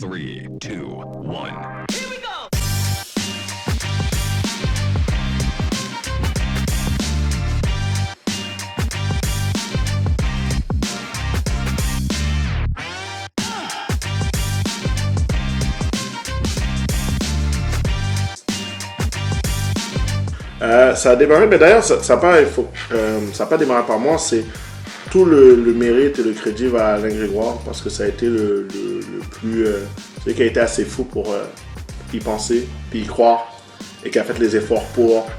3, 2, 1. Here we go! Ça a démarré, mais d'ailleurs, ça n'a pas démarré par moi. C'est tout le mérite et le crédit va à Alain Grégoire parce que ça a été le plus. Celui qui a été assez fou pour y penser, puis y croire, et qui a fait les efforts pour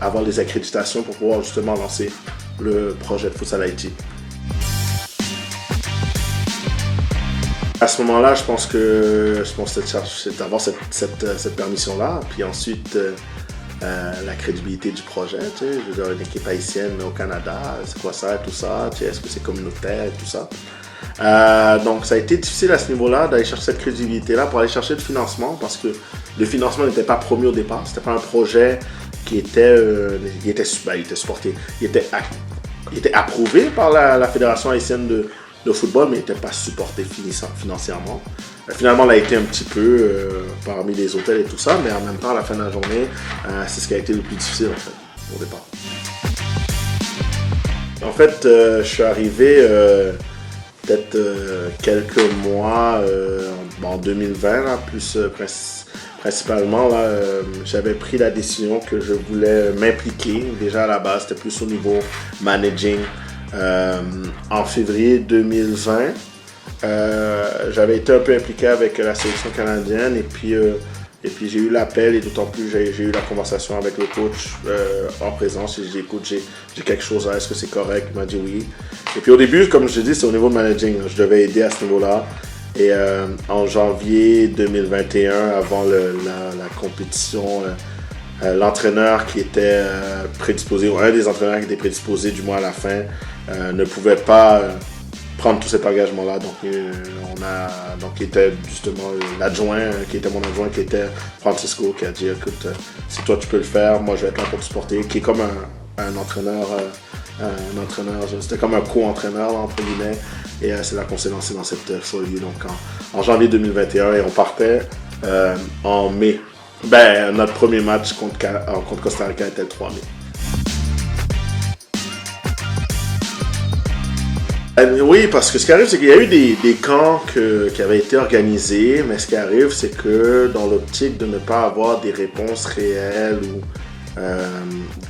avoir les accréditations pour pouvoir justement lancer le projet de Futsal Haïti. À ce moment-là, je pense que c'est d'avoir cette permission-là, puis ensuite la crédibilité du projet. Tu sais, je veux dire, une équipe haïtienne au Canada, c'est quoi ça, tout ça, tu sais, est-ce que c'est communautaire, tout ça. Donc ça a été difficile à ce niveau-là d'aller chercher cette crédibilité-là pour aller chercher le financement, parce que le financement n'était pas promis au départ, c'était pas un projet qui était, il était supporté, il était approuvé par la Fédération haïtienne de football, mais il n'était pas supporté financièrement. Finalement, elle a été un petit peu parmi les hôtels et tout ça, mais en même temps, à la fin de la journée, c'est ce qui a été le plus difficile, en fait, au départ. En fait, je suis arrivé peut-être quelques mois en 2020, là, principalement, là, j'avais pris la décision que je voulais m'impliquer. Déjà à la base, c'était plus au niveau managing. En février 2020, j'avais été un peu impliqué avec la sélection canadienne et puis j'ai eu l'appel et d'autant plus j'ai eu la conversation avec le coach en présence et j'ai dit écoute, j'ai quelque chose là, est-ce que c'est correct? Il m'a dit oui. Et puis au début, comme je te dis, c'est au niveau de managing, je devais aider à ce niveau-là. Et en janvier 2021, avant la compétition, l'entraîneur qui était prédisposé, ou un des entraîneurs qui était prédisposé du moins à la fin, ne pouvait pas prendre tout cet engagement-là. Donc, il était justement l'adjoint, qui était mon adjoint, qui était Francisco, qui a dit écoute, si toi tu peux le faire, moi je vais être là pour te supporter, qui est comme un entraîneur, c'était comme un co-entraîneur entre guillemets, et c'est là qu'on s'est lancé dans cette folie. Donc en janvier 2021, et on partait en mai. Notre premier match contre Costa Rica était le 3 mai. Oui, parce que ce qui arrive, c'est qu'il y a eu des camps qui avaient été organisés, mais ce qui arrive, c'est que dans l'optique de ne pas avoir des réponses réelles ou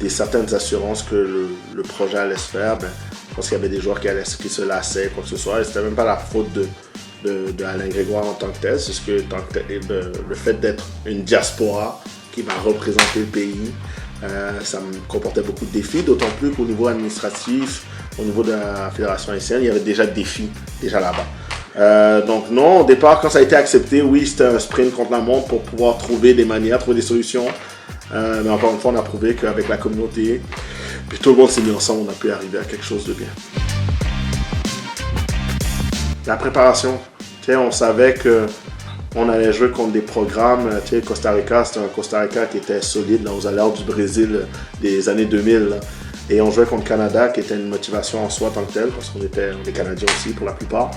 certaines assurances que le projet allait se faire, je pense qu'il y avait des joueurs qui se lassaient, quoi que ce soit, et c'était même pas la faute de Alain Grégoire en tant que tel, c'est ce que le fait d'être une diaspora qui va représenter le pays, ça me comportait beaucoup de défis, d'autant plus qu'au niveau administratif, au niveau de la Fédération haïtienne, il y avait déjà des défis, déjà là-bas. Donc non, au départ, quand ça a été accepté, oui, c'était un sprint contre la montre pour pouvoir trouver des manières, trouver des solutions. Mais encore une fois, on a prouvé qu'avec la communauté, puis tout le monde s'est mis ensemble, on a pu arriver à quelque chose de bien. La préparation, on savait qu'on allait jouer contre des programmes. Costa Rica, c'était un Costa Rica qui était solide là, aux allures du Brésil des années 2000. Là. Et on jouait contre le Canada, qui était une motivation en soi en tant que telle, parce qu'on était Canadiens aussi pour la plupart.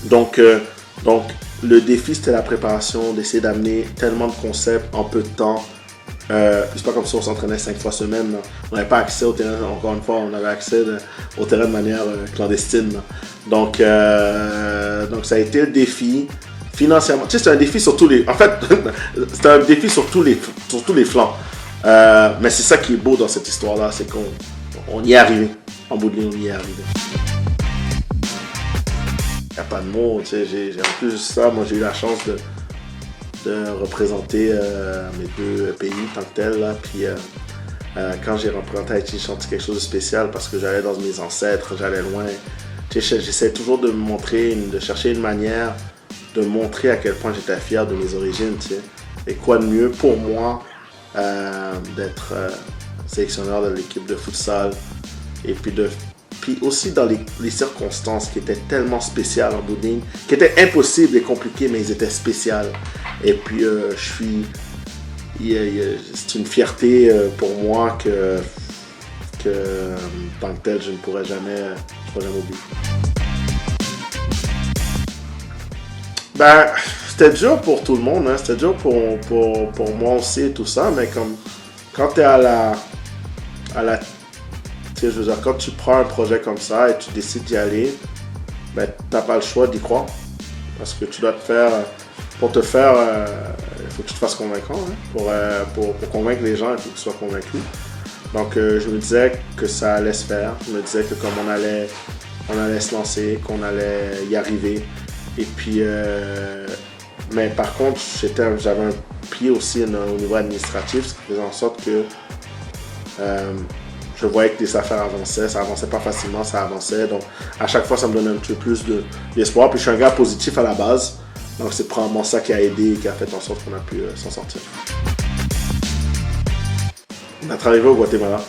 Donc le défi, c'était la préparation, d'essayer d'amener tellement de concepts en peu de temps. C'est pas comme si on s'entraînait 5 fois semaine. Là. On n'avait pas accès au terrain, encore une fois, on avait accès au terrain de manière clandestine. Donc ça a été un défi financièrement. Tu sais, c'est un défi sur tous les. En fait, c'est un défi sur tous les flancs. Mais c'est ça qui est beau dans cette histoire-là, c'est qu'on y est arrivé. En bout de ligne, on y est arrivé. Il n'y a pas de mots, tu sais, en plus de ça, moi j'ai eu la chance de représenter mes deux pays tant que tel, là, puis quand j'ai représenté Haïti, j'ai senti quelque chose de spécial parce que j'allais dans mes ancêtres, j'allais loin. Tu sais, j'essaie toujours de de chercher une manière de montrer à quel point j'étais fier de mes origines, tu sais. Et quoi de mieux pour moi d'être sélectionneur de l'équipe de futsal et puis aussi dans les circonstances qui étaient tellement spéciales en bout de ligne, qui étaient impossibles et compliquées, mais ils étaient spéciales. Et puis c'est une fierté pour moi que tant que tel je ne pourrais jamais oublier. Ben, c'était dur pour tout le monde, hein. C'était dur pour moi aussi et tout ça, mais comme quand tu es à la tu sais, je veux dire, quand tu prends un projet comme ça et tu décides d'y aller, ben, t'as pas le choix d'y croire. Parce que tu dois te faire, pour te faire, il faut que tu te fasses convaincant, hein. Pour convaincre les gens, il faut que tu sois convaincu. Donc, je me disais que ça allait se faire. Je me disais que comme on allait se lancer, qu'on allait y arriver. Et puis, mais par contre, j'avais un pied aussi au niveau administratif, ce qui faisait en sorte que je voyais que les affaires avançaient. Ça avançait pas facilement, ça avançait. Donc, à chaque fois, ça me donnait un petit peu plus d'espoir. Puis, je suis un gars positif à la base. Donc, c'est probablement ça qui a aidé et qui a fait en sorte qu'on a pu s'en sortir. On est arrivé au Guatemala.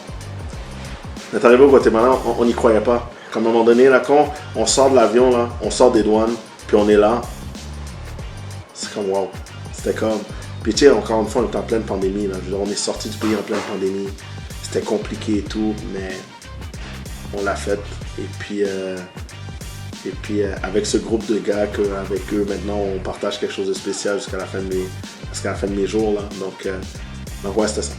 On n'y croyait pas. Comme à un moment donné, là, quand on sort de l'avion, là, on sort des douanes, puis on est là. C'est comme wow. C'était comme. Puis tu sais, encore une fois, on est en pleine pandémie. Là. Je veux dire, on est sorti du pays en pleine pandémie. C'était compliqué et tout, mais on l'a fait. Et puis avec ce groupe de gars, avec eux, maintenant, on partage quelque chose de spécial jusqu'à la fin de mes jours. Là. Donc ouais, c'était ça.